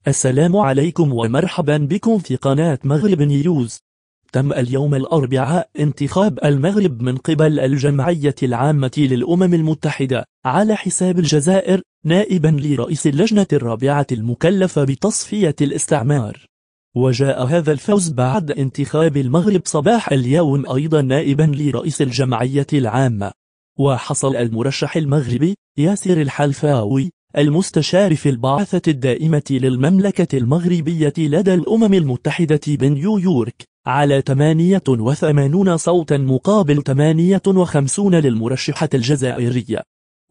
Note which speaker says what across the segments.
Speaker 1: السلام عليكم ومرحبا بكم في قناة مغرب نيوز. تم اليوم الأربعاء انتخاب المغرب من قبل الجمعية العامة للأمم المتحدة على حساب الجزائر نائبا لرئيس اللجنة الرابعة المكلفة بتصفية الاستعمار. وجاء هذا الفوز بعد انتخاب المغرب صباح اليوم أيضا نائبا لرئيس الجمعية العامة. وحصل المرشح المغربي ياسر الحلفاوي المستشار في البعثة الدائمة للمملكة المغربية لدى الأمم المتحدة بنيويورك على 88 صوتا مقابل 58 للمرشحة الجزائرية.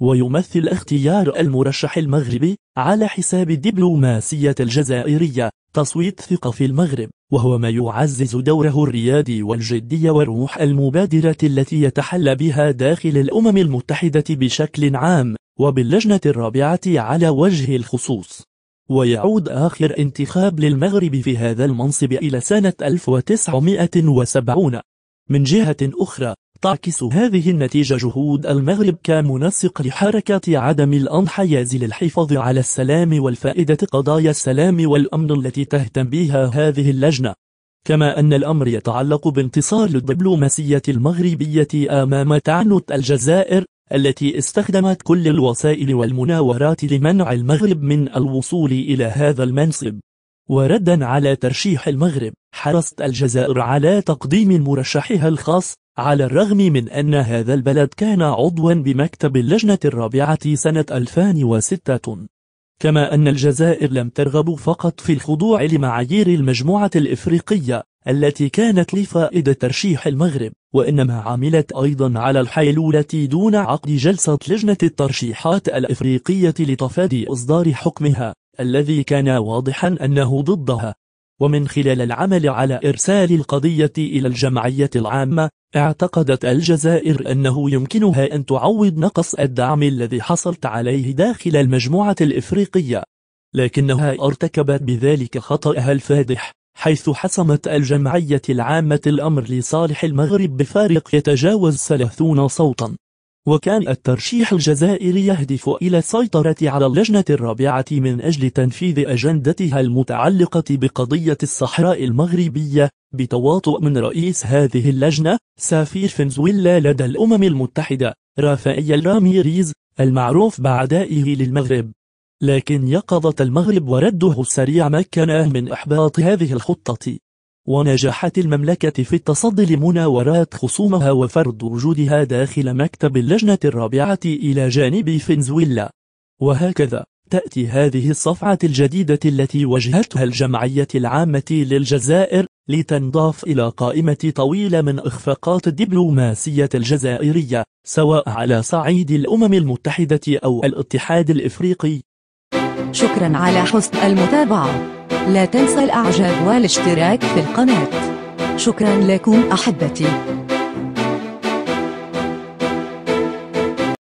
Speaker 1: ويمثل اختيار المرشح المغربي على حساب الدبلوماسية الجزائرية تصويت ثقة في المغرب، وهو ما يعزز دوره الريادي والجدي والروح المبادرة التي يتحلى بها داخل الأمم المتحدة بشكل عام وباللجنة الرابعة على وجه الخصوص. ويعود آخر انتخاب للمغرب في هذا المنصب إلى سنة 1970. من جهة أخرى تعكس هذه النتيجة جهود المغرب كمنسق لحركة عدم الانحياز للحفاظ على السلام والفائدة قضايا السلام والأمن التي تهتم بها هذه اللجنة، كما أن الأمر يتعلق بانتصار الدبلوماسية المغربية أمام تعنت الجزائر التي استخدمت كل الوسائل والمناورات لمنع المغرب من الوصول إلى هذا المنصب. وردا على ترشيح المغرب، حرصت الجزائر على تقديم مرشحها الخاص على الرغم من أن هذا البلد كان عضوا بمكتب اللجنة الرابعة سنة 2006. كما أن الجزائر لم ترغب فقط في الخضوع لمعايير المجموعة الإفريقية التي كانت لفائدة ترشيح المغرب، وإنما عملت أيضا على الحيلولة دون عقد جلسة لجنة الترشيحات الإفريقية لتفادي إصدار حكمها الذي كان واضحا أنه ضدها. ومن خلال العمل على إرسال القضية إلى الجمعية العامة، اعتقدت الجزائر أنه يمكنها أن تعوض نقص الدعم الذي حصلت عليه داخل المجموعة الإفريقية، لكنها ارتكبت بذلك خطأها الفادح، حيث حسمت الجمعية العامة الأمر لصالح المغرب بفارق يتجاوز 30 صوتا. وكان الترشيح الجزائري يهدف إلى السيطرة على اللجنة الرابعة من أجل تنفيذ أجندتها المتعلقة بقضية الصحراء المغربية بتواطؤ من رئيس هذه اللجنة سفير فنزويلا لدى الأمم المتحدة رافائيل راميريز المعروف بعدائه للمغرب. لكن يقظة المغرب ورده السريع مكنه من إحباط هذه الخطة، ونجحت المملكة في التصدي لمناورات خصومها وفرض وجودها داخل مكتب اللجنة الرابعة إلى جانب فنزويلا. وهكذا تأتي هذه الصفعة الجديدة التي وجهتها الجمعية العامة للجزائر لتنضاف إلى قائمة طويلة من إخفاقات الدبلوماسية الجزائرية سواء على صعيد الأمم المتحدة أو الاتحاد الإفريقي.
Speaker 2: شكرا على حسن المتابعة. لا تنسى الإعجاب والاشتراك في القناة. شكرا لكم أحبتي.